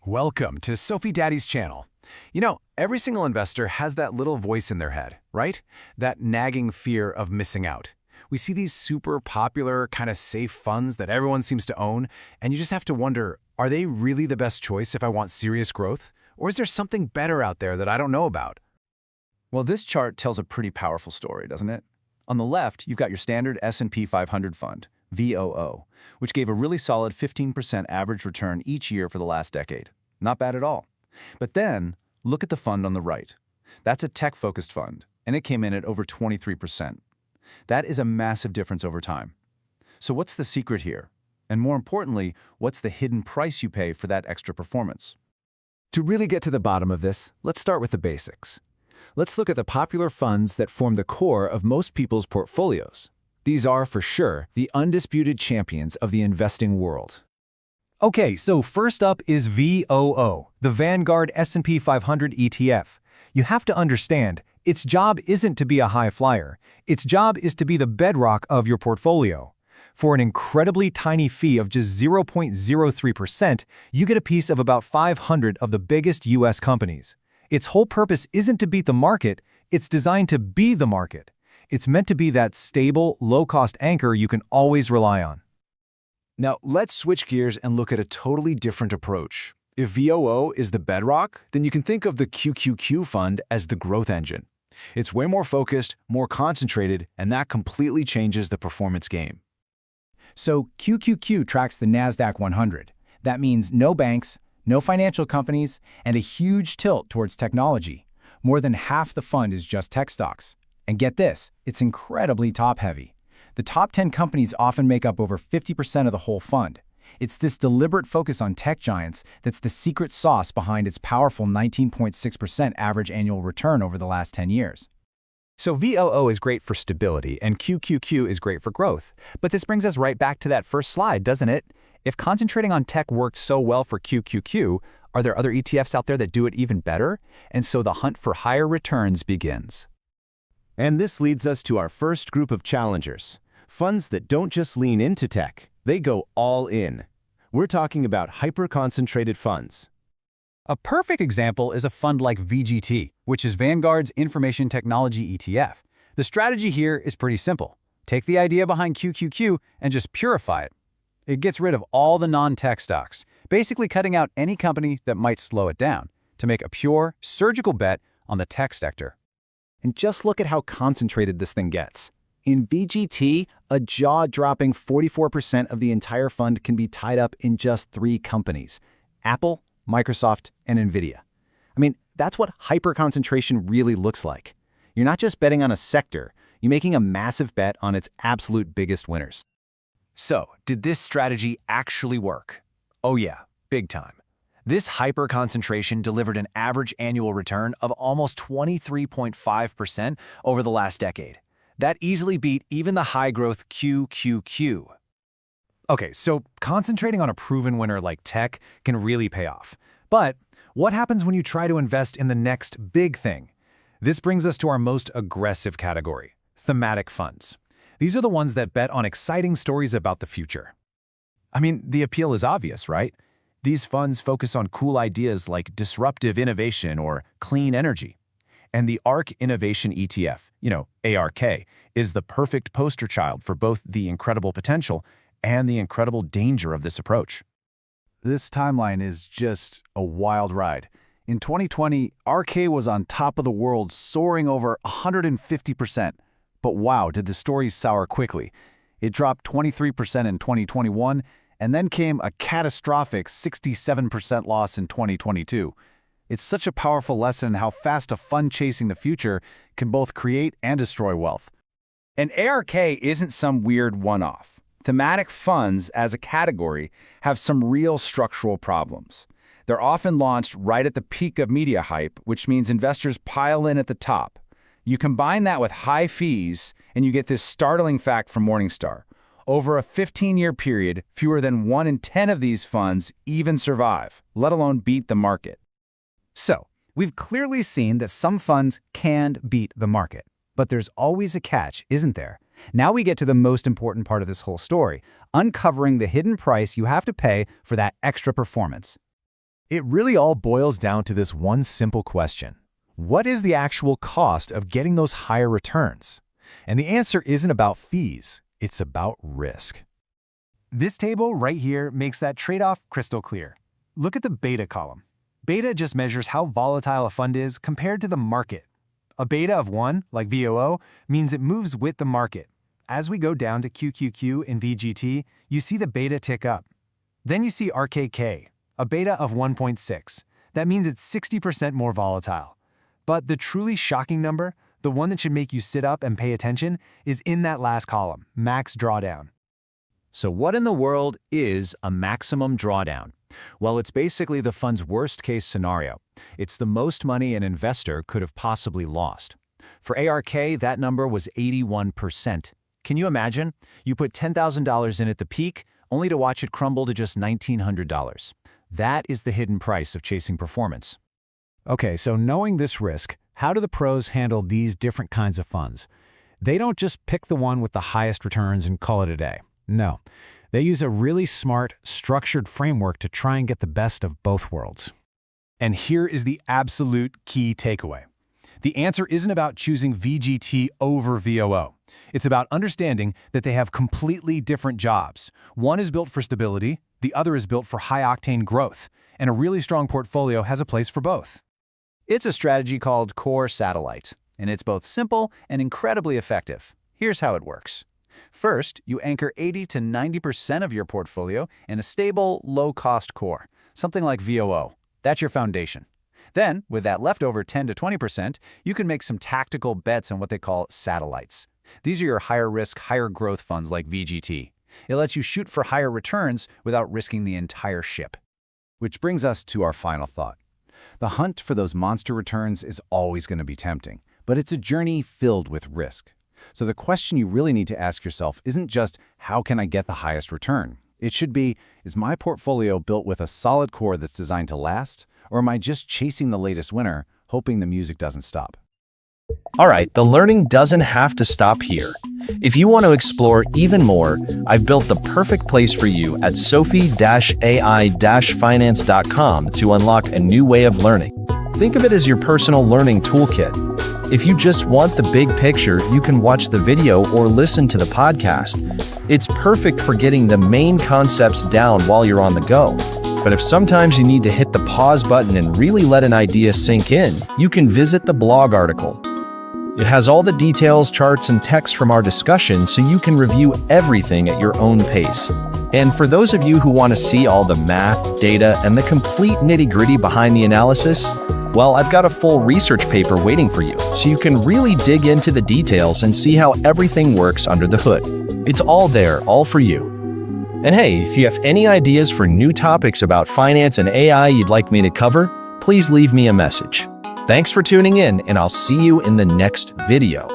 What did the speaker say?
Welcome to Sophie Daddy's channel. You know, every single investor has that little voice in their head, right? That nagging fear of missing out. We see these super popular, kind of safe funds that everyone seems to own, and you just have to wonder, are they really the best choice if I want serious growth? Or is there something better out there that I don't know about? Well, this chart tells a pretty powerful story, doesn't it? On the left, you've got your standard S&P 500 fund, VOO, which gave a really solid 15% average return each year for the last decade. Not bad at all. But then, look at the fund on the right. That's a tech-focused fund, and it came in at over 23%. That is a massive difference over time. So what's the secret here? And more importantly, what's the hidden price you pay for that extra performance? To really get to the bottom of this, let's start with the basics. Let's look at the popular funds that form the core of most people's portfolios. These are, for sure, the undisputed champions of the investing world. Okay, so first up is VOO, the Vanguard S&P 500 ETF. You have to understand, its job isn't to be a high flyer. Its job is to be the bedrock of your portfolio. For an incredibly tiny fee of just 0.03%, you get a piece of about 500 of the biggest US companies. Its whole purpose isn't to beat the market, it's designed to be the market. It's meant to be that stable, low-cost anchor you can always rely on. Now, let's switch gears and look at a totally different approach. If VOO is the bedrock, then you can think of the QQQ fund as the growth engine. It's way more focused, more concentrated, and that completely changes the performance game. So QQQ tracks the NASDAQ 100. That means no banks, no financial companies, and a huge tilt towards technology. More than half the fund is just tech stocks. And get this, it's incredibly top-heavy. The top 10 companies often make up over 50% of the whole fund. It's this deliberate focus on tech giants that's the secret sauce behind its powerful 19.6% average annual return over the last 10 years. So VOO is great for stability, and QQQ is great for growth. But this brings us right back to that first slide, doesn't it? If concentrating on tech worked so well for QQQ, are there other ETFs out there that do it even better? And so the hunt for higher returns begins. And this leads us to our first group of challengers, funds that don't just lean into tech, they go all in. We're talking about hyper-concentrated funds. A perfect example is a fund like VGT, which is Vanguard's Information Technology ETF. The strategy here is pretty simple. Take the idea behind QQQ and just purify it. It gets rid of all the non-tech stocks, basically cutting out any company that might slow it down, to make a pure, surgical bet on the tech sector. And just look at how concentrated this thing gets. In VGT, a jaw-dropping 44% of the entire fund can be tied up in just 3 companies: Apple, Microsoft, and Nvidia. I mean, that's what hyper-concentration really looks like. You're not just betting on a sector, you're making a massive bet on its absolute biggest winners. So, did this strategy actually work? Oh yeah, big time. This hyper-concentration delivered an average annual return of almost 23.5% over the last decade. That easily beat even the high-growth QQQ. Okay, so concentrating on a proven winner like tech can really pay off. But what happens when you try to invest in the next big thing? This brings us to our most aggressive category, thematic funds. These are the ones that bet on exciting stories about the future. I mean, the appeal is obvious, right? These funds focus on cool ideas like disruptive innovation or clean energy. And the ARK Innovation ETF, ARK, is the perfect poster child for both the incredible potential and the incredible danger of this approach. This timeline is just a wild ride. In 2020, RK was on top of the world, soaring over 150%. But wow, did the story sour quickly. It dropped 23% in 2021, and then came a catastrophic 67% loss in 2022. It's such a powerful lesson in how fast a fund chasing the future can both create and destroy wealth. And ARK isn't some weird one-off. Thematic funds, as a category, have some real structural problems. They're often launched right at the peak of media hype, which means investors pile in at the top. You combine that with high fees, and you get this startling fact from Morningstar. Over a 15-year period, fewer than 1 in 10 of these funds even survive, let alone beat the market. So, we've clearly seen that some funds can beat the market. But there's always a catch, isn't there? Now we get to the most important part of this whole story, uncovering the hidden price you have to pay for that extra performance. It really all boils down to this one simple question. What is the actual cost of getting those higher returns? And the answer isn't about fees, it's about risk. This table right here makes that trade-off crystal clear. Look at the beta column. Beta just measures how volatile a fund is compared to the market. A beta of 1, like VOO, means it moves with the market. As we go down to QQQ and VGT, you see the beta tick up. Then you see RKK, a beta of 1.6. That means it's 60% more volatile. But the truly shocking number, the one that should make you sit up and pay attention, is in that last column, max drawdown. So what in the world is a maximum drawdown? Well, it's basically the fund's worst-case scenario. It's the most money an investor could have possibly lost. For ARK, that number was 81%. Can you imagine? You put $10,000 in at the peak, only to watch it crumble to just $1,900. That is the hidden price of chasing performance. Okay, so knowing this risk, how do the pros handle these different kinds of funds? They don't just pick the one with the highest returns and call it a day. No, they use a really smart, structured framework to try and get the best of both worlds. And here is the absolute key takeaway. The answer isn't about choosing VGT over VOO. It's about understanding that they have completely different jobs. One is built for stability, the other is built for high-octane growth, and a really strong portfolio has a place for both. It's a strategy called core satellite, and it's both simple and incredibly effective. Here's how it works. First, you anchor 80 to 90% of your portfolio in a stable, low-cost core, something like VOO. That's your foundation. Then, with that leftover 10 to 20%, you can make some tactical bets on what they call satellites. These are your higher-risk, higher-growth funds like VGT. It lets you shoot for higher returns without risking the entire ship. Which brings us to our final thought. The hunt for those monster returns is always going to be tempting, but it's a journey filled with risk. So the question you really need to ask yourself isn't just, how can I get the highest return? It should be, is my portfolio built with a solid core that's designed to last? Or am I just chasing the latest winner, hoping the music doesn't stop? All right, the learning doesn't have to stop here. If you want to explore even more, I've built the perfect place for you at sophie-ai-finance.com to unlock a new way of learning. Think of it as your personal learning toolkit. If you just want the big picture, you can watch the video or listen to the podcast. It's perfect for getting the main concepts down while you're on the go. But if sometimes you need to hit the pause button and really let an idea sink in, you can visit the blog article. It has all the details, charts, and text from our discussion so you can review everything at your own pace. And for those of you who want to see all the math, data, and the complete nitty-gritty behind the analysis, well, I've got a full research paper waiting for you, so you can really dig into the details and see how everything works under the hood. It's all there, all for you. And hey, if you have any ideas for new topics about finance and AI you'd like me to cover, please leave me a message. Thanks for tuning in, and I'll see you in the next video.